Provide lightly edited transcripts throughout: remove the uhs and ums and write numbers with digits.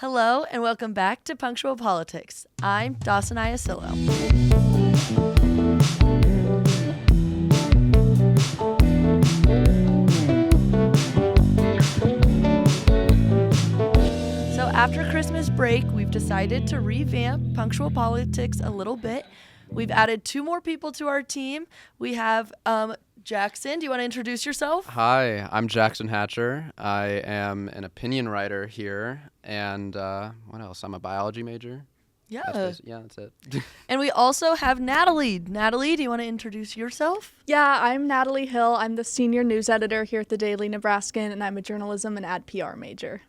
Hello and welcome back to Punctual Politics. I'm Dawson Iasillo. So after Christmas break, we've decided to revamp Punctual Politics a little bit. We've added 2 more people to our team. We have Jackson. Do you want to introduce yourself? Hi, I'm Jackson Hatcher. I am an opinion writer here, and what else? I'm a biology major. Yeah. That's it. And we also have Natalie. Natalie, do you want to introduce yourself? Yeah, I'm Natalie Hill. I'm the senior news editor here at the Daily Nebraskan, and I'm a journalism and ad PR major.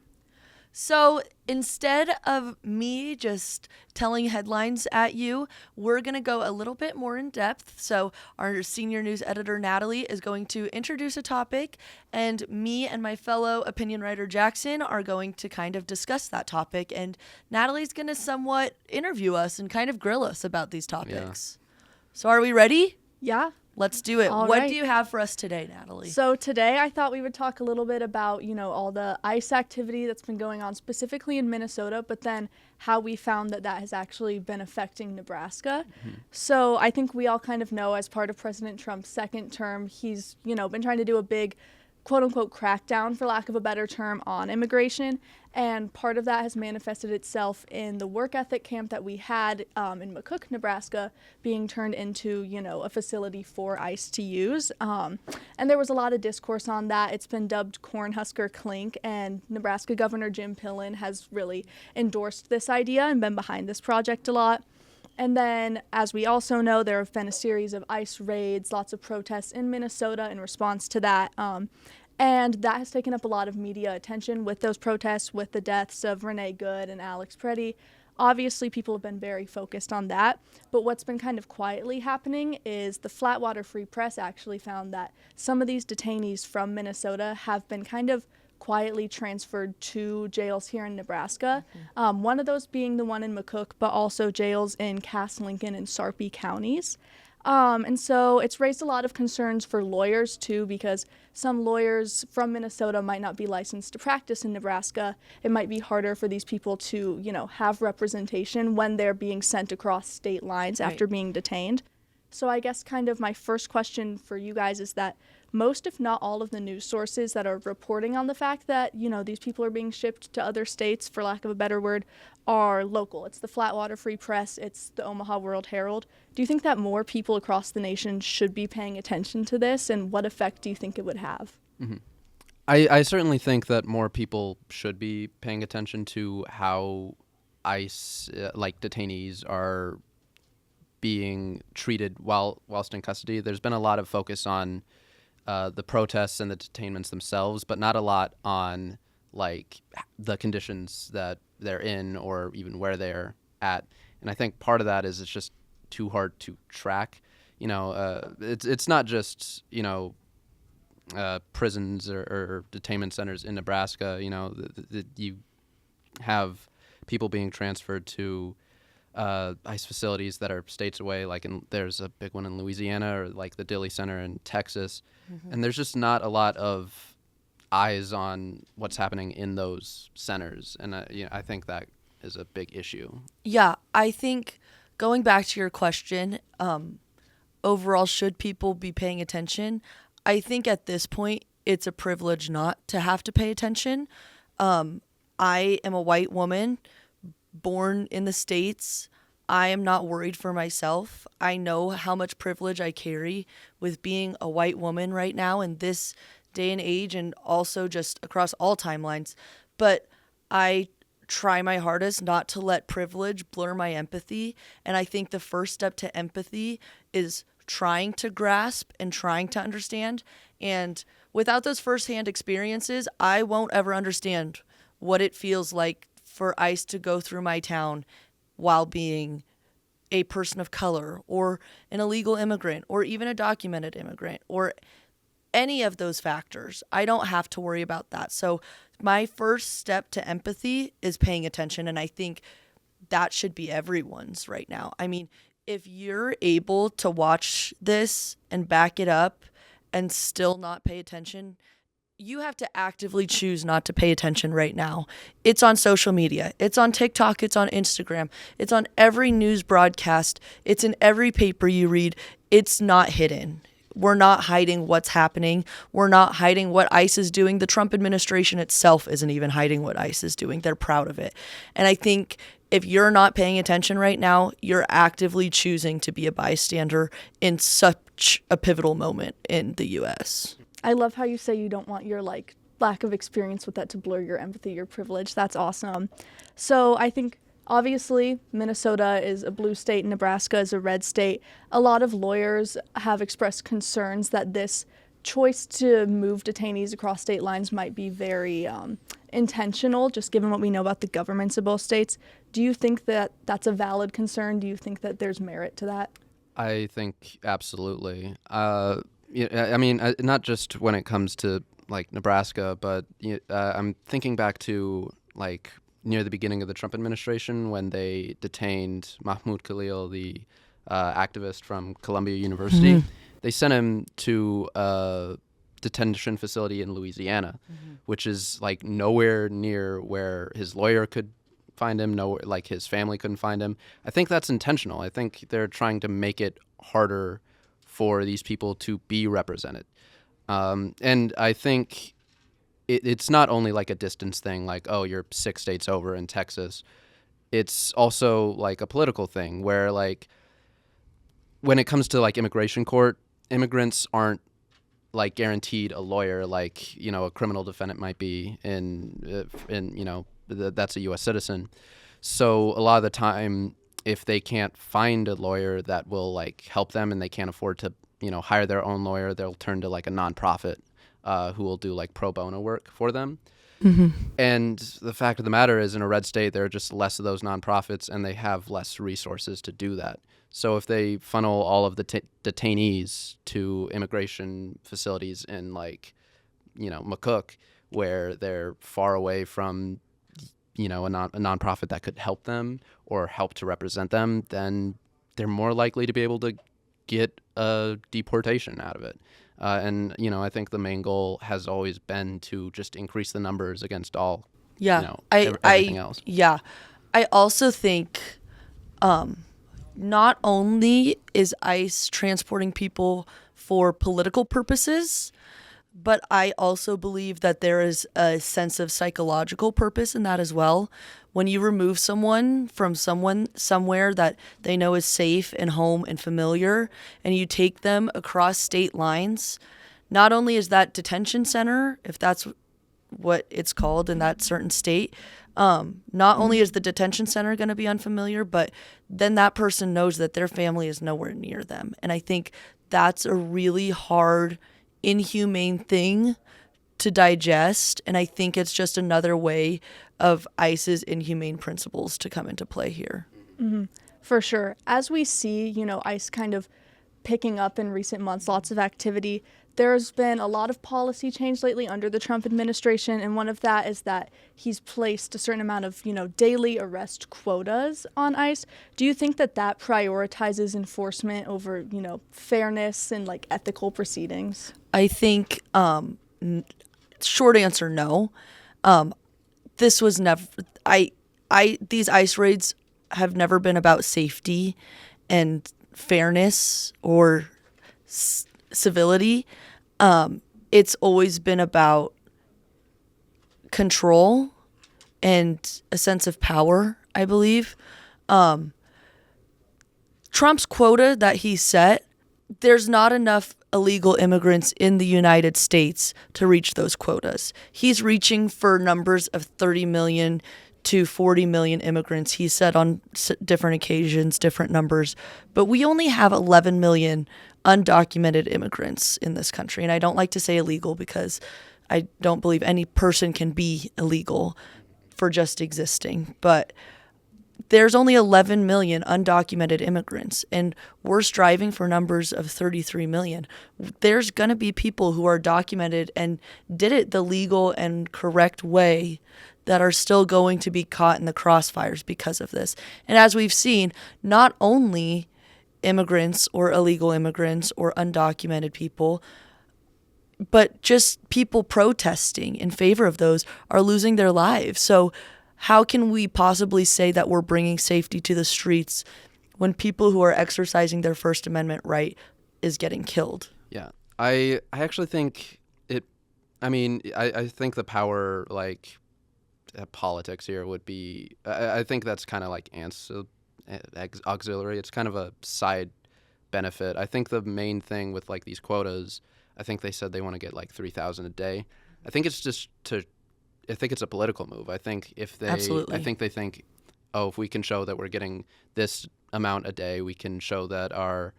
So instead of me just telling headlines at you, we're going to go a little bit more in depth. So our senior news editor, Natalie, is going to introduce a topic, and me and my fellow opinion writer, Jackson, are going to kind of discuss that topic. And Natalie's going to somewhat interview us and kind of grill us about these topics. Yeah. So are we ready? Yeah. Let's do it. All what right. do you have for us today, Natalie? So today I thought we would talk a little bit about, all the ICE activity that's been going on specifically in Minnesota, but then how we found that has actually been affecting Nebraska. Mm-hmm. So I think we all kind of know, as part of President Trump's second term, he's, been trying to do a big quote-unquote crackdown, for lack of a better term, on immigration. And part of that has manifested itself in the work ethic camp that we had in McCook, Nebraska, being turned into, a facility for ICE to use. And there was a lot of discourse on that. It's been dubbed Cornhusker Clink, and Nebraska Governor Jim Pillen has really endorsed this idea and been behind this project a lot. And then, as we also know, there have been a series of ICE raids, lots of protests in Minnesota in response to that. And that has taken up a lot of media attention with those protests, with the deaths of Renee Good and Alex Preddy. Obviously, people have been very focused on that. But what's been kind of quietly happening is the Flatwater Free Press actually found that some of these detainees from Minnesota have been kind of quietly transferred to jails here in Nebraska. Mm-hmm. One of those being the one in McCook, but also jails in Cass, Lincoln, and Sarpy counties. And so it's raised a lot of concerns for lawyers, too, because some lawyers from Minnesota might not be licensed to practice in Nebraska. It might be harder for these people to, have representation when they're being sent across state lines after being detained. So I guess kind of my first question for you guys is that most, if not all, of the news sources that are reporting on the fact that, these people are being shipped to other states, for lack of a better word, are local. It's the Flatwater Free Press, it's the Omaha World Herald. Do you think that more people across the nation should be paying attention to this, and what effect do you think it would have? Mm-hmm. I certainly think that more people should be paying attention to how ICE, detainees, are being treated whilst in custody. There's been a lot of focus on the protests and the detainments themselves, but not a lot on the conditions that they're in or even where they're at. And I think part of that is it's just too hard to track. It's not just prisons or detainment centers in Nebraska. You have people being transferred to ICE facilities that are states away, there's a big one in Louisiana, or the Dilley Center in Texas. Mm-hmm. And there's just not a lot of eyes on what's happening in those centers. And I think that is a big issue. Yeah, I think going back to your question, overall, should people be paying attention? I think at this point, it's a privilege not to have to pay attention. I am a white woman born in the States. I am not worried for myself. I know how much privilege I carry with being a white woman right now in this day and age, and also just across all timelines. But I try my hardest not to let privilege blur my empathy. And I think the first step to empathy is trying to grasp and trying to understand. And without those firsthand experiences, I won't ever understand what it feels like for ICE to go through my town while being a person of color or an illegal immigrant or even a documented immigrant or any of those factors. I don't have to worry about that. So my first step to empathy is paying attention, and I think that should be everyone's right now. I mean, if you're able to watch this and back it up and still not pay attention, You have to actively choose not to pay attention right now. It's on social media. It's on TikTok. It's on Instagram. It's on every news broadcast. It's in every paper you read. It's not hidden. We're not hiding what's happening. We're not hiding what ICE is doing. The Trump administration itself isn't even hiding what ICE is doing. They're proud of it. And I think if you're not paying attention right now, you're actively choosing to be a bystander in such a pivotal moment in the U.S. I love how you say you don't want your lack of experience with that to blur your empathy, your privilege. That's awesome. So I think obviously Minnesota is a blue state, Nebraska is a red state. A lot of lawyers have expressed concerns that this choice to move detainees across state lines might be very intentional, just given what we know about the governments of both states. Do you think that that's a valid concern? Do you think that there's merit to that? I think absolutely. Yeah, I mean, not just when it comes to like Nebraska, but I'm thinking back to like near the beginning of the Trump administration when they detained Mahmoud Khalil, the activist from Columbia University. Mm-hmm. They sent him to a detention facility in Louisiana, which is like nowhere near where his lawyer could find him, nowhere, like his family couldn't find him. I think that's intentional. I think they're trying to make it harder for these people to be represented. And I think it's not only like a distance thing, like, oh, you're 6 states over in Texas. It's also like a political thing where like when it comes to like immigration court, immigrants aren't like guaranteed a lawyer like, you know, a criminal defendant might be in you know, that's a U.S. citizen. So a lot of the time, if they can't find a lawyer that will like help them and they can't afford to, you know, hire their own lawyer, they'll turn to like a nonprofit who will do like pro bono work for them. Mm-hmm. And the fact of the matter is in a red state, there are just less of those nonprofits and they have less resources to do that. So if they funnel all of the detainees to immigration facilities in like, you know, McCook, where they're far away from, you know, a nonprofit that could help them or help to represent them, then they're more likely to be able to get a deportation out of it. And, you know, I think the main goal has always been to just increase the numbers against all, yeah, you know, everything else. Yeah. I also think not only is ICE transporting people for political purposes, but I also believe that there is a sense of psychological purpose in that as well. When you remove someone from somewhere that they know is safe and home and familiar, and you take them across state lines, not only is that detention center, if that's what it's called in that certain state, not only is the detention center going to be unfamiliar, but then that person knows that their family is nowhere near them. And I think that's a really hard, inhumane thing to digest, and I think it's just another way of ICE's inhumane principles to come into play here. Mm-hmm. For sure. As we see, you know, ICE kind of picking up in recent months, lots of activity, there's been a lot of policy change lately under the Trump administration, and one of that is that he's placed a certain amount of, you know, daily arrest quotas on ICE. Do you think that that prioritizes enforcement over, you know, fairness and like ethical proceedings? I think short answer, no. This was never these ICE raids have never been about safety and fairness or civility. It's always been about control and a sense of power, I believe. Trump's quota that he set, there's not enough illegal immigrants in the United States to reach those quotas. He's reaching for numbers of 30 million to 40 million immigrants. He said on different occasions, different numbers. But we only have 11 million undocumented immigrants in this country. And I don't like to say illegal because I don't believe any person can be illegal for just existing. But there's only 11 million undocumented immigrants, and we're striving for numbers of 33 million. There's going to be people who are documented and did it the legal and correct way that are still going to be caught in the crossfires because of this. And as we've seen, not only immigrants or illegal immigrants or undocumented people, but just people protesting in favor of those are losing their lives. So how can we possibly say that we're bringing safety to the streets when people who are exercising their First Amendment right is getting killed? Yeah, I actually think it. I mean, I think the power politics here would be. I think that's kind of like auxiliary. It's kind of a side benefit. I think the main thing with like these quotas, I think they said they want to get like 3,000 a day. I think it's just I think it's a political move. I think Absolutely. I think they think, oh, if we can show that we're getting this amount a day, we can show that our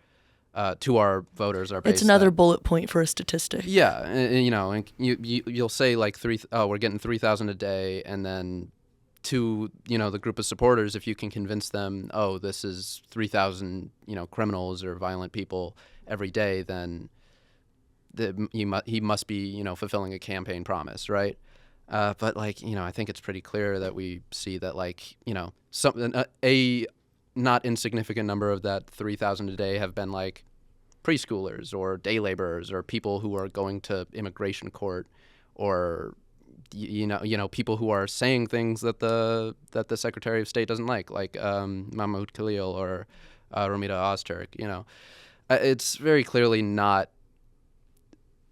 to our voters our base. It's another bullet point for a statistic. Yeah, and you'll say like we're getting 3,000 a day, and then to the group of supporters, if you can convince them, oh, this is 3,000 criminals or violent people every day, then he must be fulfilling a campaign promise, right? But I think it's pretty clear that we see that a not insignificant number of that 3,000 a day have been like preschoolers or day laborers or people who are going to immigration court, or people who are saying things that the Secretary of State doesn't like Mahmoud Khalil or Ramita Ozturk. It's very clearly not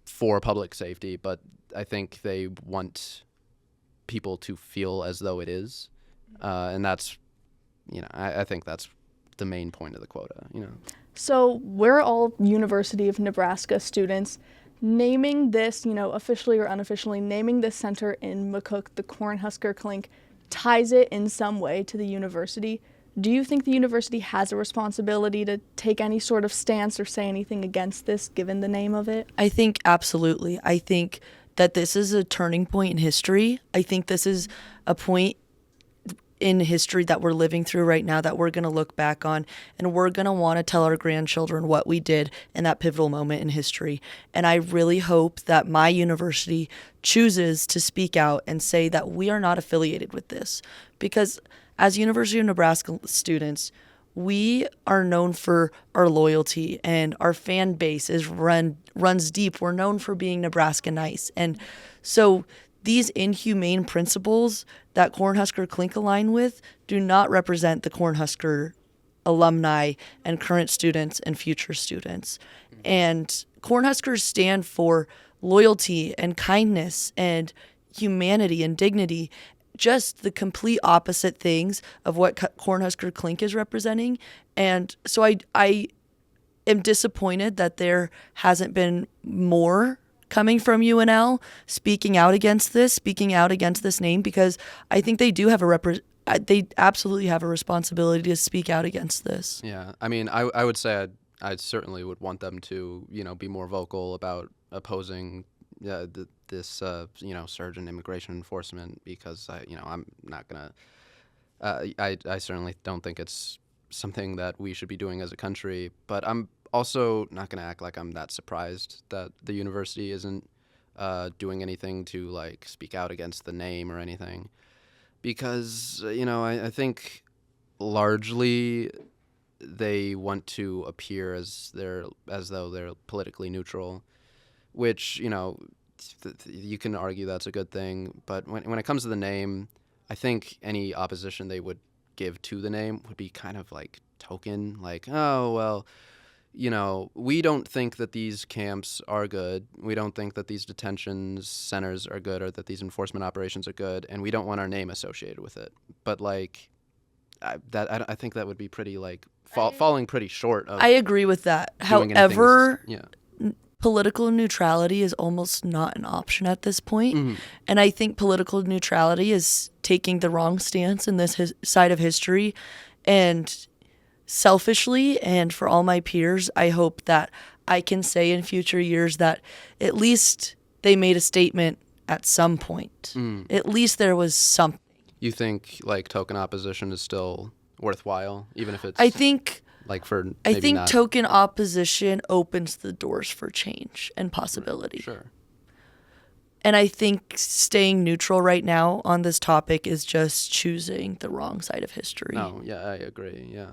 for public safety, but I think they want people to feel as though it is, and that's I think that's the main point of the quota. So we're all University of Nebraska students. Naming this, officially or unofficially, naming this center in McCook the Cornhusker Clink ties it in some way to the university. Do you think the university has a responsibility to take any sort of stance or say anything against this, given the name of it? I think absolutely. I think that this is a turning point in history. I think this is a point in history that we're living through right now that we're going to look back on, and we're going to want to tell our grandchildren what we did in that pivotal moment in history. And I really hope that my university chooses to speak out and say that we are not affiliated with this, because as University of Nebraska students, we are known for our loyalty, and our fan base runs deep. We're known for being Nebraska nice. And so these inhumane principles that Cornhusker Clink align with do not represent the Cornhusker alumni and current students and future students. And Cornhuskers stand for loyalty and kindness and humanity and dignity, just the complete opposite things of what Cornhusker Clink is representing. And so I am disappointed that there hasn't been more coming from UNL speaking out against this name, because I think they do have they absolutely have a responsibility to speak out against this. Yeah, I mean, I would say I certainly would want them to be more vocal about opposing this surge in immigration enforcement, because I'm not gonna I certainly don't think it's something that we should be doing as a country, but I'm also not going to act like I'm that surprised that the university isn't doing anything to speak out against the name or anything, because I think largely they want to appear as though they're politically neutral, which you can argue that's a good thing, but when it comes to the name, I think any opposition they would give to the name would be kind of token, oh well, we don't think that these camps are good. We don't think that these detention centers are good, or that these enforcement operations are good, and we don't want our name associated with it. But I think that would be pretty falling pretty short of. I agree with that. However, political neutrality is almost not an option at this point. Mm-hmm. And I think political neutrality is taking the wrong stance in this side of history. And selfishly, and for all my peers, I hope that I can say in future years that at least they made a statement at some point. At least there was something. You think token opposition is still worthwhile, even if it's... I think not. Token opposition opens the doors for change and possibility. Sure. And I think staying neutral right now on this topic is just choosing the wrong side of history. No, yeah, I agree, yeah.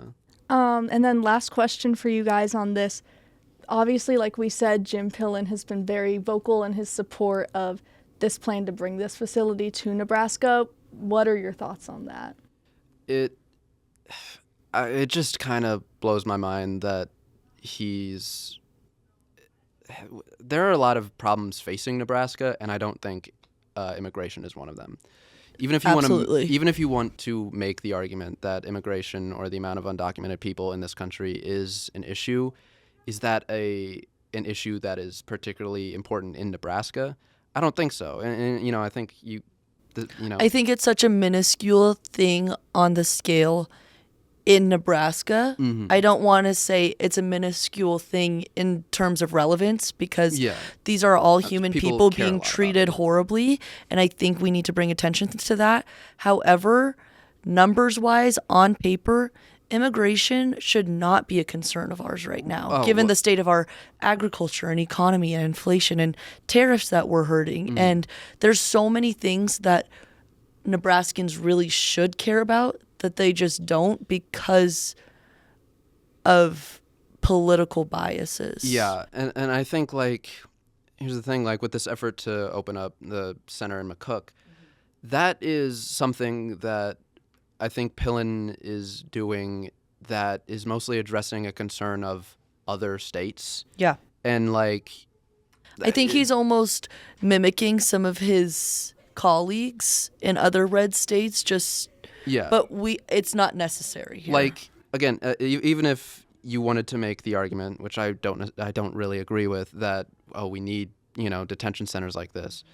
And then last question for you guys on this. obviously, like we said, Jim Pillen has been very vocal in his support of this plan to bring this facility to Nebraska. What are your thoughts on that? It just kind of blows my mind that there are a lot of problems facing Nebraska, and I don't think immigration is one of them. Even if you want to make the argument that immigration or the amount of undocumented people in this country is an issue, is that an issue that is particularly important in Nebraska? I don't think so. And I think I think it's such a minuscule thing on the scale in Nebraska. Mm-hmm. I don't want to say it's a minuscule thing in terms of relevance, because these are all human people being treated horribly, and I think we need to bring attention to that. However, numbers-wise, on paper, immigration should not be a concern of ours right now, given the state of our agriculture and economy and inflation and tariffs that we're hurting. Mm-hmm. And there's so many things that Nebraskans really should care about that they just don't because of political biases. Yeah, and I think, here's the thing, with this effort to open up the center in McCook, that is something that I think Pillen is doing that is mostly addressing a concern of other states. Yeah. And, I think he's almost mimicking some of his colleagues in other red states, but it's not necessary here. Again, even if you wanted to make the argument, which I don't really agree with, that we need detention centers like this.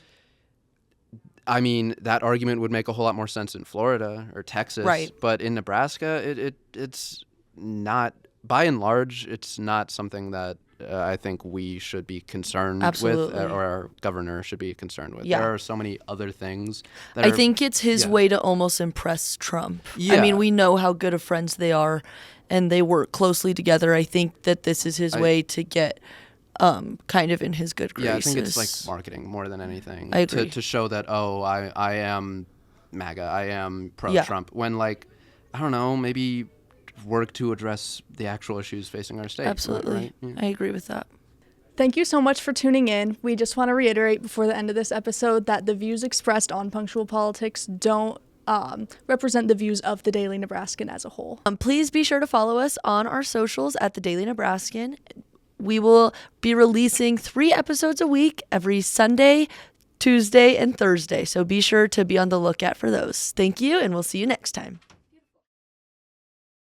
I mean, that argument would make a whole lot more sense in Florida or Texas, right? But in Nebraska, it's not. By and large, it's not something that I think we should be concerned with, or our governor should be concerned with. Yeah. There are so many other things. I think it's his way to almost impress Trump. Yeah. I mean, we know how good of friends they are, and they work closely together. I think that this is his way to get kind of in his good graces. Yeah, I think it's marketing more than anything. I agree. To show that, I am MAGA, I am pro-Trump. When, I don't know, maybe work to address the actual issues facing our state. Absolutely. Right? Yeah. I agree with that. Thank you so much for tuning in. We just want to reiterate before the end of this episode that the views expressed on Punctual Politics don't represent the views of the Daily Nebraskan as a whole. Please be sure to follow us on our socials at the Daily Nebraskan. We will be releasing 3 episodes a week every Sunday, Tuesday, and Thursday. So be sure to be on the lookout for those. Thank you, and we'll see you next time.